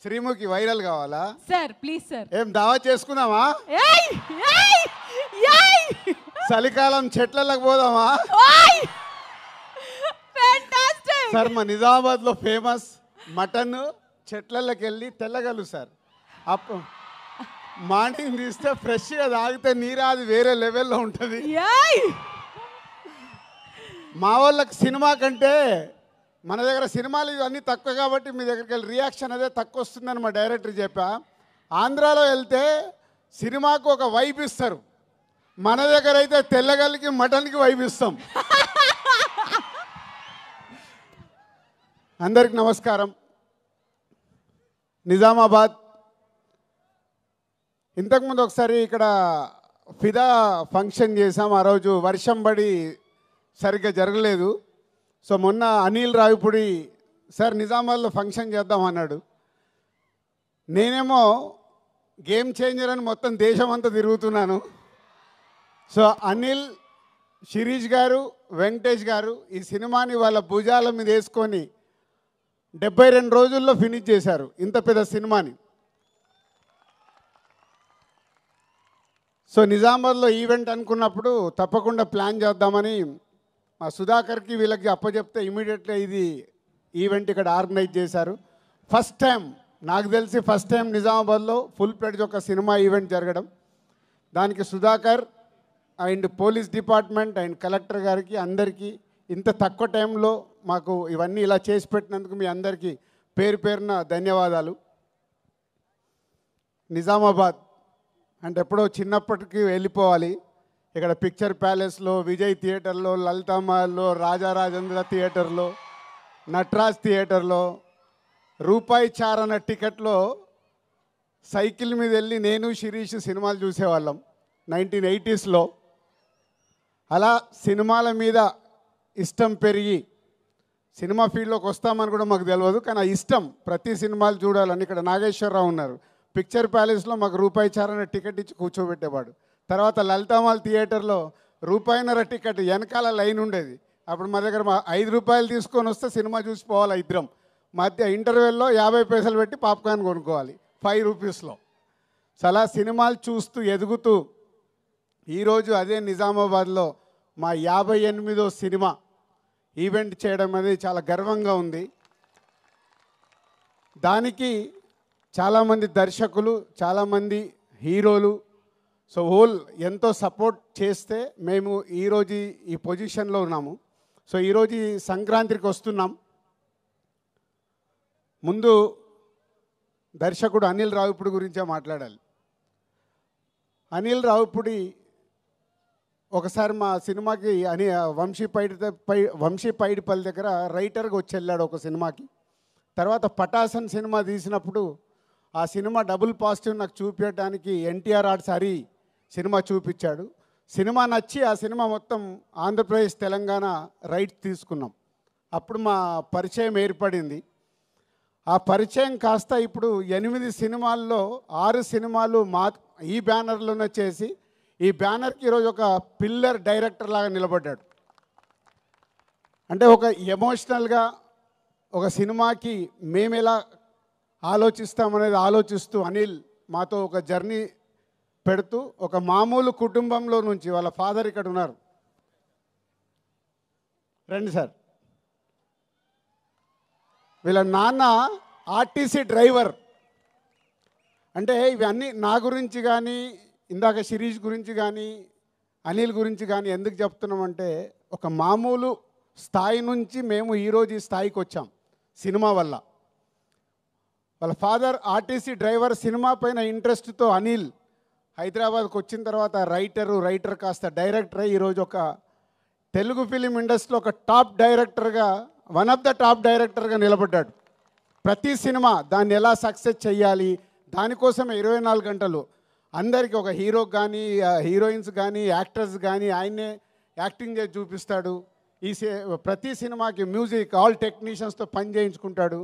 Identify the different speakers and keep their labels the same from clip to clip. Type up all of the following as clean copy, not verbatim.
Speaker 1: Sreemukhi viral కావాలా
Speaker 2: sir please sir.
Speaker 1: ఏం దావా చేసుకుందామా? చలికాలం చెట్లకు పోదామా? సార్ మా నిజామాబాద్లో ఫేమస్ మటన్ చెట్లకి వెళ్ళి తెల్లగలు సార్. అప్పు మార్నింగ్ తీస్తే ఫ్రెష్గా తాగితే నీరాది వేరే లెవెల్లో ఉంటుంది. మా వాళ్ళకి సినిమా కంటే మన దగ్గర సినిమాలు ఇవన్నీ తక్కువ కాబట్టి మీ దగ్గరికి వెళ్ళి రియాక్షన్ అదే తక్కువ వస్తుందని మా డైరెక్టర్ చెప్పా. ఆంధ్రాలో వెళ్తే సినిమాకు ఒక వైబ్ ఇస్తారు, మన దగ్గర అయితే తెల్లగల్లికి మటన్కి వైబ్ ఇస్తాం. అందరికి నమస్కారం. నిజామాబాద్ ఇంతకుముందు ఒకసారి ఇక్కడ ఫిదా ఫంక్షన్ చేసాం. ఆ రోజు వర్షం పడి సరిగ్గా జరగలేదు. సో మొన్న అనిల్ రావిపూడి సార్ నిజామాబాద్లో ఫంక్షన్ చేద్దాం అన్నాడు. నేనేమో గేమ్ చేంజర్ అని మొత్తం దేశం అంతా తిరుగుతున్నాను. సో అనిల్, శిరీష్ గారు, వెంకటేష్ గారు ఈ సినిమాని వాళ్ళ భుజాల మీద వేసుకొని 72 రోజుల్లో ఫినిష్ చేశారు ఇంత పెద్ద సినిమాని. సో నిజామాబాద్లో ఈవెంట్ అనుకున్నప్పుడు తప్పకుండా ప్లాన్ చేద్దామని మా సుధాకర్కి వీళ్ళకి అప్పచెప్తే ఇమీడియట్గా ఇది ఈవెంట్ ఇక్కడ ఆర్గనైజ్ చేశారు. ఫస్ట్ టైం నాకు తెలిసి నిజామాబాద్లో ఫుల్ ప్లేడ్జ్ ఒక సినిమా ఈవెంట్ జరగడం. దానికి Sudhakar and police department and collector గారికి అందరికీ ఇంత తక్కువ టైంలో మాకు ఇవన్నీ ఇలా చేసి పెట్టినందుకు మీ అందరికీ పేరు పేరున ధన్యవాదాలు. నిజామాబాద్ అంటే ఎప్పుడో చిన్నప్పటికి వెళ్ళిపోవాలి. ఇక్కడ పిక్చర్ ప్యాలెస్లో, విజయ్ థియేటర్లో, లలితామహల్లో, రాజారాజేంద్ర థియేటర్లో, నటరాజ్ థియేటర్లో రూపాయి చారణ టికెట్లో సైకిల్ మీద వెళ్ళి నేను శిరీష్ సినిమాలు చూసేవాళ్ళం 1980sలో. అలా సినిమాల మీద ఇష్టం పెరిగి సినిమా ఫీల్డ్లోకి వస్తామని కూడా మాకు తెలియదు, కానీ ఆ ఇష్టం ప్రతి సినిమాలు చూడాలని. ఇక్కడ నాగేశ్వరరావు ఉన్నారు, పిక్చర్ ప్యాలెస్లో మాకు రూపాయి చారణ టికెట్ ఇచ్చి కూర్చోబెట్టేవాడు. తర్వాత లలితామాల్ థియేటర్లో రూపాయిన్నర టికెట్ వెనకాల లైన్ ఉండేది. అప్పుడు మా దగ్గర 5 రూపాయలు తీసుకొని వస్తే సినిమా చూసిపోవాలి ఇద్దరం. మధ్య ఇంటర్వెల్లో 50 పైసలు పెట్టి పాప్కార్న్ కొనుక్కోవాలి 5 రూపీస్లో. చాలా సినిమాలు చూస్తూ ఎదుగుతూ ఈరోజు అదే నిజామాబాద్లో మా 58వ సినిమా ఈవెంట్ చేయడం అనేది చాలా గర్వంగా ఉంది. దానికి చాలామంది దర్శకులు, చాలామంది హీరోలు, సో హోల్ ఎంతో సపోర్ట్ చేస్తే మేము ఈరోజు ఈ పొజిషన్లో ఉన్నాము. సో ఈరోజు ఈ సంక్రాంతికి వస్తున్నాం. ముందు దర్శకుడు అనిల్ రావిపూడి గురించే మాట్లాడాలి. అనిల్ రావిపూడి ఒకసారి మా సినిమాకి వంశీ పైడిపల్లి దగ్గర రైటర్గా వచ్చి వెళ్ళాడు ఒక సినిమాకి. తర్వాత పటాసన్ సినిమా తీసినప్పుడు ఆ సినిమా డబుల్ పాజిటివ్ నాకు చూపించడానికి ఎన్టీఆర్ ఆర్ట్స్ హరి సినిమా చూపించాడు. సినిమా నచ్చి ఆ సినిమా మొత్తం ఆంధ్రప్రదేశ్, తెలంగాణ రైట్స్ తీసుకున్నాం. అప్పుడు మా పరిచయం ఏర్పడింది. ఆ పరిచయం కాస్త ఇప్పుడు 8 సినిమాల్లో 6 సినిమాలు ఈ బ్యానర్లోనే చేసి ఈ బ్యానర్కి ఈరోజు ఒక పిల్లర్ డైరెక్టర్ లాగా నిలబడ్డాడు. అంటే ఒక ఎమోషనల్గా ఒక సినిమాకి మేము ఎలా ఆలోచిస్తామనేది ఆలోచిస్తూ అనిల్ మాతో ఒక జర్నీ పెడుతూ ఒక మామూలు కుటుంబంలో నుంచి, వాళ్ళ ఫాదర్ ఇక్కడ ఉన్నారు, రండి సార్, వీళ్ళ నాన్న ఆర్టీసీ డ్రైవర్. అంటే ఇవన్నీ నా గురించి కానీ, ఇందాక శిరీష్ గురించి కానీ, అనిల్ గురించి కానీ ఎందుకు చెప్తున్నామంటే ఒక మామూలు స్థాయి నుంచి మేము ఈరోజు ఈ స్థాయికి వచ్చాం సినిమా వల్ల. వాళ్ళ ఫాదర్ ఆర్టీసీ డ్రైవర్. సినిమా పైన ఇంట్రెస్ట్తో అనిల్ హైదరాబాద్కి వచ్చిన తర్వాత రైటర్ కాస్త డైరెక్టర్ అయ్యి ఈరోజు ఒక తెలుగు ఫిలిం ఇండస్ట్రీలో ఒక టాప్ డైరెక్టర్గా, వన్ ఆఫ్ ద టాప్ డైరెక్టర్గా నిలబడ్డాడు. ప్రతి సినిమా దాన్ని ఎలా సక్సెస్ చేయాలి దానికోసమే 24 గంటలు అందరికీ, ఒక హీరోకి కానీ, హీరోయిన్స్ కానీ, యాక్టర్స్ కానీ ఆయన్నే యాక్టింగ్ చేసి చూపిస్తాడు. ప్రతి సినిమాకి మ్యూజిక్ ఆల్ టెక్నీషియన్స్తో పని చేయించుకుంటాడు.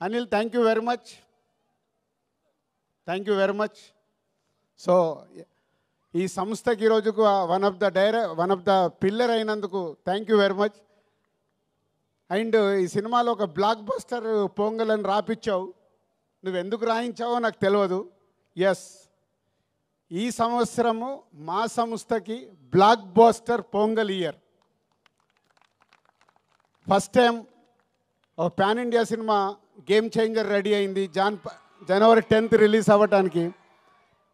Speaker 1: Anil, thank you very much. So ఈ సంస్థకి ఈరోజుకు వన్ ఆఫ్ ద పిల్లర్ అయినందుకు thank you very much. And ఈ సినిమాలో ఒక బ్లాక్ బస్టర్ పొంగల్ అని రాపిచ్చావు. నువ్వు ఎందుకు రాయించావో నాకు తెలియదు. ఎస్, ఈ సంవత్సరము మా సంస్థకి blockbuster Pongal year. First time ఒక పాన్ ఇండియా సినిమా గేమ్ చేంజర్ రెడీ అయింది జనవరి 10th రిలీజ్ అవ్వటానికి.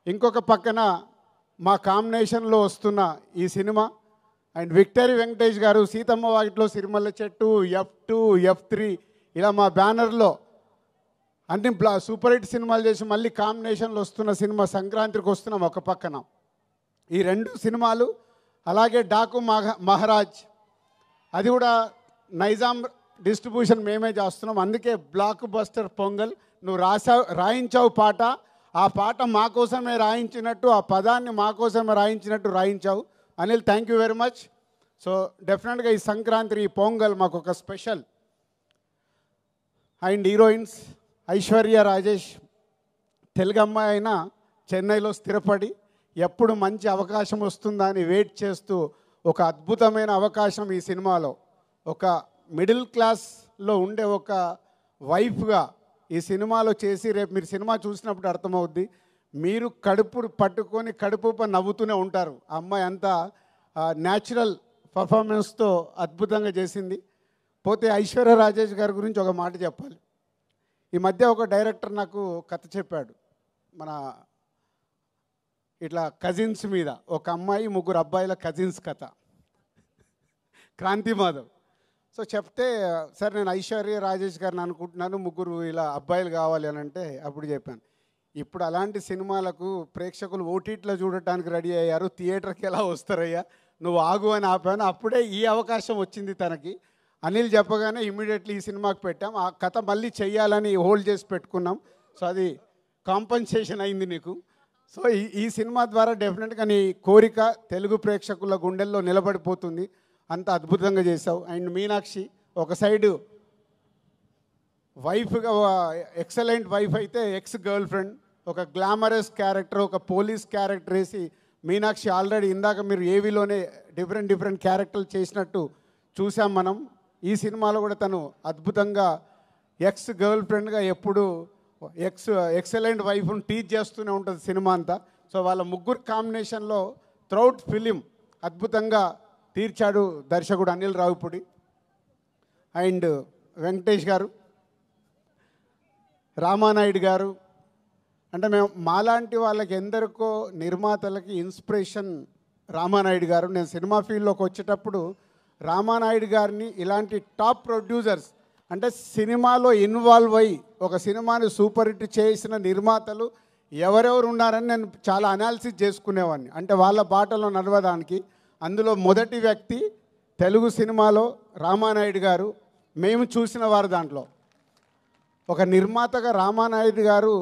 Speaker 1: ఇంకొక పక్కన మా కాంబినేషన్లో వస్తున్న ఈ సినిమా అండ్ విక్టరీ వెంకటేష్ గారు సీతమ్మ వాకిట్లో సిరిమల్ల చెట్టు, F2, F3 ఇలా మా బ్యానర్లో అన్ని సూపర్ హిట్ సినిమాలు చేసి మళ్ళీ కాంబినేషన్లో వస్తున్న సినిమా సంక్రాంతికి వస్తున్నాం ఒక పక్కన. ఈ 2 సినిమాలు, అలాగే డాకు మహారాజ్, అది కూడా నైజాం డిస్ట్రిబ్యూషన్ మేమే చేస్తున్నాం. అందుకే బ్లాక్ బస్టర్ పొంగల్. నువ్వు రాయించావు పాట, ఆ పాట మా కోసమే రాయించినట్టు, ఆ పదాన్ని మా కోసమే రాయించినట్టు రాయించావు. Anil, thank you very much. So డెఫినెట్గా ఈ సంక్రాంతి, ఈ పొంగల్ మాకు ఒక special. And heroines Aishwarya Rajesh, Telugu అమ్మాయి అయినా చెన్నైలో స్థిరపడి ఎప్పుడు మంచి అవకాశం వస్తుందా అని వెయిట్ చేస్తూ ఒక అద్భుతమైన అవకాశం ఈ సినిమాలో ఒక మిడిల్ క్లాస్లో ఉండే ఒక వైఫ్గా ఈ సినిమాలో చేసి, రేపు మీరు సినిమా చూసినప్పుడు అర్థమవుద్ది. మీరు కడుపు పట్టుకొని కడుపు నవ్వుతూనే ఉంటారు. ఆ అమ్మాయి అంతా న్యాచురల్ పర్ఫార్మెన్స్తో అద్భుతంగా చేసింది. పోతే ఐశ్వర్య రాజేష్ గారి గురించి ఒక మాట చెప్పాలి. ఈ మధ్య ఒక డైరెక్టర్ నాకు కథ చెప్పాడు, మన ఇట్లా కజిన్స్ మీద, ఒక అమ్మాయి 3 అబ్బాయిల కజిన్స్ కథ, క్రాంతి మాధవ్. సో చెప్తే, సార్ నేను ఐశ్వర్య రాజేష్ గారిని అనుకుంటున్నాను, 3 ఇలా అబ్బాయిలు కావాలి అని అంటే అప్పుడు చెప్పాను, ఇప్పుడు అలాంటి సినిమాలకు ప్రేక్షకులు ఓటీటీలో చూడటానికి రెడీ అయ్యారు, థియేటర్కి ఎలా వస్తారయ్యా, నువ్వు ఆగు అని ఆపాను. అప్పుడే ఈ అవకాశం వచ్చింది తనకి. అనిల్ చెప్పగానే ఇమ్మీడియట్లీ ఈ సినిమాకి పెట్టాం. ఆ కథ మళ్ళీ చెయ్యాలని హోల్డ్ చేసి పెట్టుకున్నాం. సో అది కాంపన్సేషన్ అయింది నీకు. సో ఈ సినిమా ద్వారా డెఫినెట్గా నీ కోరిక తెలుగు ప్రేక్షకుల గుండెల్లో నిలబడిపోతుంది. అంత అద్భుతంగా చేసావు. అండ్ మీనాక్షి ఒక సైడు వైఫ్గా, ఎక్సలెంట్ వైఫ్ అయితే ఎక్స్ గర్ల్ ఫ్రెండ్, ఒక గ్లామరస్ క్యారెక్టర్, ఒక పోలీస్ క్యారెక్టర్ వేసి మీనాక్షి ఆల్రెడీ ఇందాక మీరు ఏవీలోనే డిఫరెంట్ క్యారెక్టర్లు చేసినట్టు చూసాం మనం. ఈ సినిమాలో కూడా తను అద్భుతంగా ఎక్స్ గర్ల్ ఫ్రెండ్గా ఎప్పుడు ఎక్సలెంట్ వైఫ్ను టీచ్ చేస్తూనే ఉంటుంది సినిమా అంతా. సో వాళ్ళ 3 కాంబినేషన్లో త్రౌట్ ఫిలిం అద్భుతంగా తీర్చాడు దర్శకుడు అనిల్ రావిపూడి. అండ్ వెంకటేష్ గారు, రామానాయుడు గారు, అంటే మేము మాలాంటి వాళ్ళకి ఎందరికో నిర్మాతలకి ఇన్స్పిరేషన్ రామానాయుడు గారు. నేను సినిమా ఫీల్డ్లోకి వచ్చేటప్పుడు రామానాయుడు గారిని ఇలాంటి టాప్ ప్రొడ్యూసర్స్, అంటే సినిమాలో ఇన్వాల్వ్ అయ్యి ఒక సినిమాని సూపర్ హిట్ చేసిన నిర్మాతలు ఎవరెవరు ఉన్నారని నేను చాలా అనాలిసిస్ చేసుకునేవాడిని, అంటే వాళ్ళ బాటలో నడవడానికి. అందులో మొదటి వ్యక్తి తెలుగు సినిమాలో రామానాయుడు గారు. మేము చూసిన వారు దాంట్లో ఒక నిర్మాతగా రామానాయుడు గారు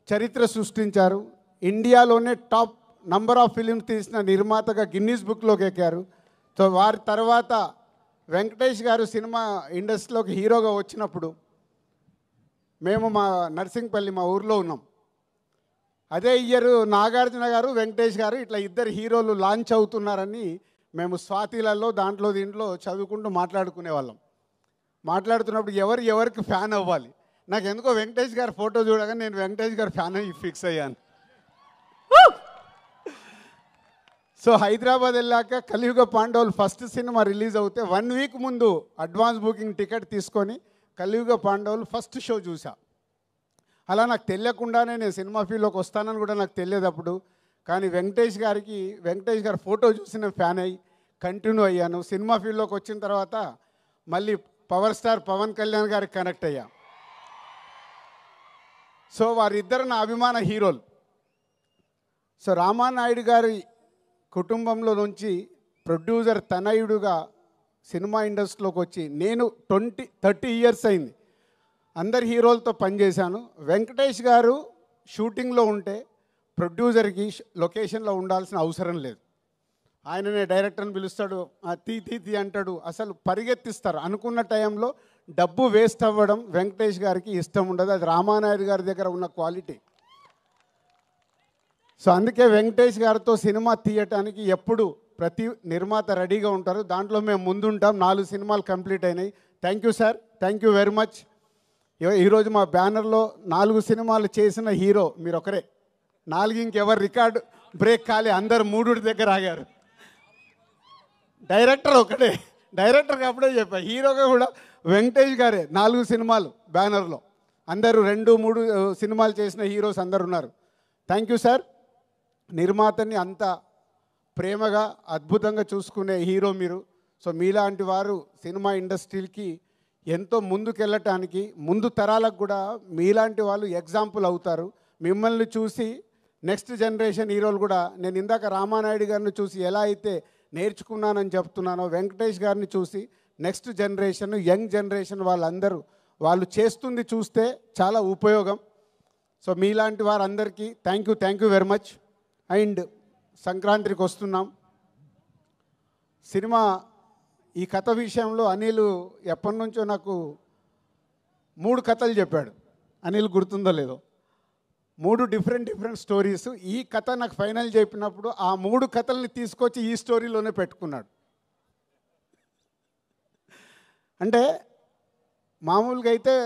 Speaker 1: చరిత్ర సృష్టించారు. ఇండియాలోనే టాప్ నంబర్ ఆఫ్ ఫిలిమ్స్ తీసిన నిర్మాతగా గిన్నీస్ బుక్లోకి ఎక్కారు. సో వారి తర్వాత వెంకటేష్ గారు సినిమా ఇండస్ట్రీలోకి హీరోగా వచ్చినప్పుడు మేము మా నర్సింగ్పల్లి, మా ఊర్లో ఉన్నాం. అదే ఇయర్ నాగార్జున గారు, వెంకటేష్ గారు ఇట్లా 2 హీరోలు లాంచ్ అవుతున్నారని మేము స్వాతిలలో దీంట్లో చదువుకుంటూ మాట్లాడుకునేవాళ్ళం. మాట్లాడుతున్నప్పుడు ఎవరికి ఫ్యాన్ అవ్వాలి, నాకు ఎందుకో వెంకటేష్ గారి ఫోటో చూడగానే నేను వెంకటేష్ గారి ఫ్యాన్ అయ్యి ఫిక్స్ అయ్యాను. సో హైదరాబాద్ వెళ్ళాక కలియుగ పాండవులు ఫస్ట్ సినిమా రిలీజ్ అవుతే 1 వీక్ ముందు అడ్వాన్స్ బుకింగ్ టికెట్ తీసుకొని కలియుగ పాండవులు ఫస్ట్ షో చూసా. అలా నాకు తెలియకుండానే నేను సినిమా ఫీల్డ్లోకి వస్తానని కూడా నాకు తెలియదు అప్పుడు. కానీ వెంకటేష్ గారి ఫోటో చూసి నేను ఫ్యాన్ అయ్యి కంటిన్యూ అయ్యాను. సినిమా ఫీల్డ్లోకి వచ్చిన తర్వాత మళ్ళీ పవర్ స్టార్ పవన్ కళ్యాణ్ గారికి కనెక్ట్ అయ్యా. సో వారిద్దరు నా అభిమాన హీరోలు. సో రామానాయుడు గారి కుటుంబంలో నుంచి ప్రొడ్యూసర్ తనయుడుగా సినిమా ఇండస్ట్రీలోకి వచ్చి నేను 30 ఇయర్స్ అయింది. అందరి హీరోలతో పనిచేశాను. వెంకటేష్ గారు షూటింగ్లో ఉంటే ప్రొడ్యూసర్కి లొకేషన్లో ఉండాల్సిన అవసరం లేదు. ఆయననే డైరెక్టర్ని పిలుస్తాడు, తీ అంటాడు, అసలు పరిగెత్తిస్తారు. అనుకున్న టైంలో డబ్బు వేస్ట్ అవ్వడం వెంకటేష్ గారికి ఇష్టం ఉండదు. అది రామానాయుడు గారి దగ్గర ఉన్న క్వాలిటీ. సో అందుకే వెంకటేష్ గారితో సినిమా తీయటానికి ఎప్పుడు ప్రతి నిర్మాత రెడీగా ఉంటారు. దాంట్లో మేము ముందుంటాం. 4 సినిమాలు కంప్లీట్ అయినాయి. Thank you sir, thank you very much. ఈరోజు మా బ్యానర్లో 4 సినిమాలు చేసిన హీరో మీరు ఒకరే. 4 ఇంకెవరు రికార్డు బ్రేక్ కాలే, అందరు 3 దగ్గర ఆగారు. డైరెక్టర్ ఒకటే, డైరెక్టర్కి అప్పుడే చెప్పా. హీరోగా కూడా వెంకటేష్ గారే. 4 సినిమాలు బ్యానర్లో, అందరూ 2-3 సినిమాలు చేసిన హీరోస్ అందరు ఉన్నారు. Thank you sir. నిర్మాతని అంత ప్రేమగా అద్భుతంగా చూసుకునే హీరో మీరు. సో మీలాంటి వారు సినిమా ఇండస్ట్రీకి ఎంతో ముందుకెళ్ళటానికి, ముందు తరాలకు కూడా మీలాంటి వాళ్ళు ఎగ్జాంపుల్ అవుతారు. మిమ్మల్ని చూసి నెక్స్ట్ జనరేషన్ హీరోలు కూడా, నేను ఇందాక రామానాయుడు గారిని చూసి ఎలా అయితే నేర్చుకున్నానని చెప్తున్నానో, వెంకటేష్ గారిని చూసి నెక్స్ట్ జనరేషన్, యంగ్ జనరేషన్ వాళ్ళందరూ వాళ్ళు చేస్తుంది చూస్తే చాలా ఉపయోగం. సో మీలాంటి వారందరికీ thank you very much. And సంక్రాంతికి వస్తున్నాం. సినిమా ఈ కథ విషయంలో అనిల్ ఎప్పటి నుంచో నాకు 3 కథలు చెప్పాడు. అనిల్ గుర్తుందో లేదో, 3 డిఫరెంట్ స్టోరీస్. ఈ కథ నాకు ఫైనల్ చెప్పినప్పుడు ఆ 3 కథల్ని తీసుకొచ్చి ఈ స్టోరీలోనే పెట్టుకున్నాడు. అంటే మామూలుగా అయితే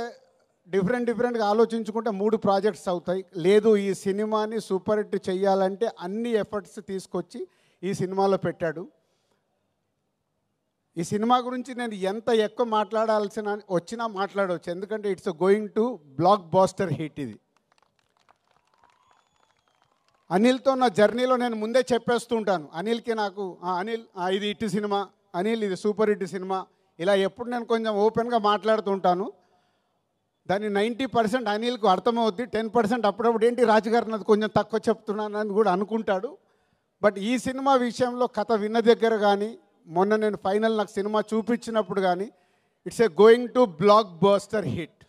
Speaker 1: డిఫరెంట్గా ఆలోచించుకుంటే 3 ప్రాజెక్ట్స్ అవుతాయి. లేదు, ఈ సినిమాని సూపర్ హిట్ చెయ్యాలంటే అన్ని ఎఫర్ట్స్ తీసుకొచ్చి ఈ సినిమాలో పెట్టాడు. ఈ సినిమా గురించి నేను ఎంత ఎక్కువ మాట్లాడాల్సిన వచ్చినా మాట్లాడవచ్చు, ఎందుకంటే it's going to blockbuster hit. ఇది అనిల్తో నా జర్నీలో నేను ముందే చెప్పేస్తూ ఉంటాను. అనిల్కి నాకు అనిల్ ఇది హిట్ సినిమా, అనిల్ ఇది సూపర్ హిట్ సినిమా, ఇలా ఎప్పుడు నేను కొంచెం ఓపెన్గా మాట్లాడుతూ ఉంటాను. దాన్ని 90% అనిల్కు అర్థమవుద్ది, 10% అప్పుడప్పుడు ఏంటి రాజుగారు నాది కొంచెం తక్కువ చెప్తున్నానని కూడా అనుకుంటాడు. బట్ ఈ సినిమా విషయంలో కథ విన్న దగ్గర కానీ, మొన్న నేను ఫైనల్ నాకు సినిమా చూపించినప్పుడు కానీ, it's a going to block buster hit.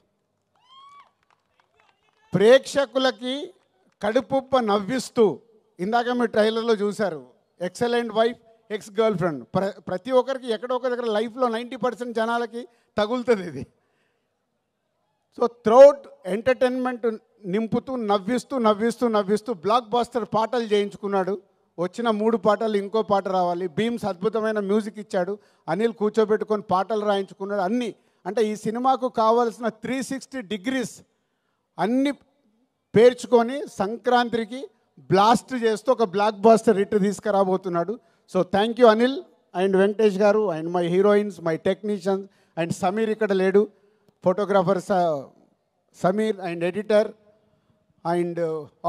Speaker 1: ప్రేక్షకులకి కడుపుప్ప నవ్విస్తూ, ఇందాక మీరు ట్రైలర్లో చూశారు, excellent wife, ex girl friend. ప్రతి ఒక్కరికి ఎక్కడో ఒక దగ్గర లైఫ్లో 90% జనాలకి తగులుతుంది ఇది. సో త్రౌట్ ఎంటర్టైన్మెంట్ నింపుతూ నవ్విస్తూ బ్లాక్ బాస్టర్ పాటలు చేయించుకున్నాడు. వచ్చిన 3 పాటలు ఇంకో పాట రావాలి. బీమ్స్ అద్భుతమైన మ్యూజిక్ ఇచ్చాడు. అనిల్ కూర్చోబెట్టుకొని పాటలు రాయించుకున్నాడు. అన్నీ అంటే ఈ సినిమాకు కావాల్సిన 360 డిగ్రీస్ అన్నీ పేర్చుకొని సంక్రాంతికి బ్లాస్ట్ చేస్తూ ఒక బ్లాక్ బాస్టర్ హిట్ తీసుకురాబోతున్నాడు. So thank you Anil and Venkatesh garu and my heroines, my technicians and Sameer ఇక్కడ లేడు, photographer Sameer and editor and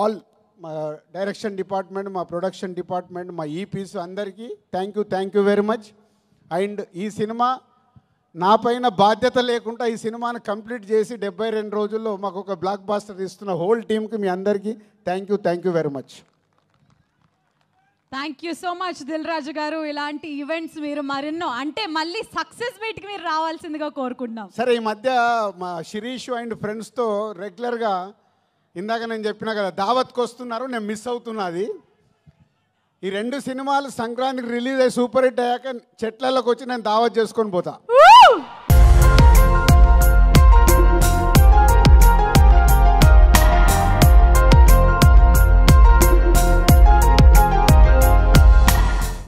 Speaker 1: all మా డైరెక్షన్ డిపార్ట్మెంట్, మా ప్రొడక్షన్ డిపార్ట్మెంట్, మా ఈపీస్ అందరికీ thank you very much. And ఈ సినిమా నా పైన బాధ్యత లేకుండా ఈ సినిమాను కంప్లీట్ చేసి 72 రోజుల్లో మాకు ఒక బ్లాక్ బాస్టర్ ఇస్తున్న హోల్ టీమ్కి మీ అందరికీ thank you very much.
Speaker 2: Thank you so much Dil Raju garu. ఇలాంటి ఈవెంట్స్ మీరు మరెన్నో, అంటే మళ్ళీ సక్సెస్ మీట్కి మీరు రావాల్సిందిగా కోరుకుంటున్నాం.
Speaker 1: సరే, ఈ మధ్య మా శిరీష్ అండ్ ఫ్రెండ్స్తో రెగ్యులర్గా ఇందాక నేను చెప్పినా కదా దావత్కి వస్తున్నారు, నేను మిస్ అవుతున్నది. ఈ 2 సినిమాలు సంక్రాంతికి రిలీజ్ అయ్యి సూపర్ హిట్ అయ్యాక చెట్లలోకి వచ్చి నేను దావత్ చేసుకొని పోతా.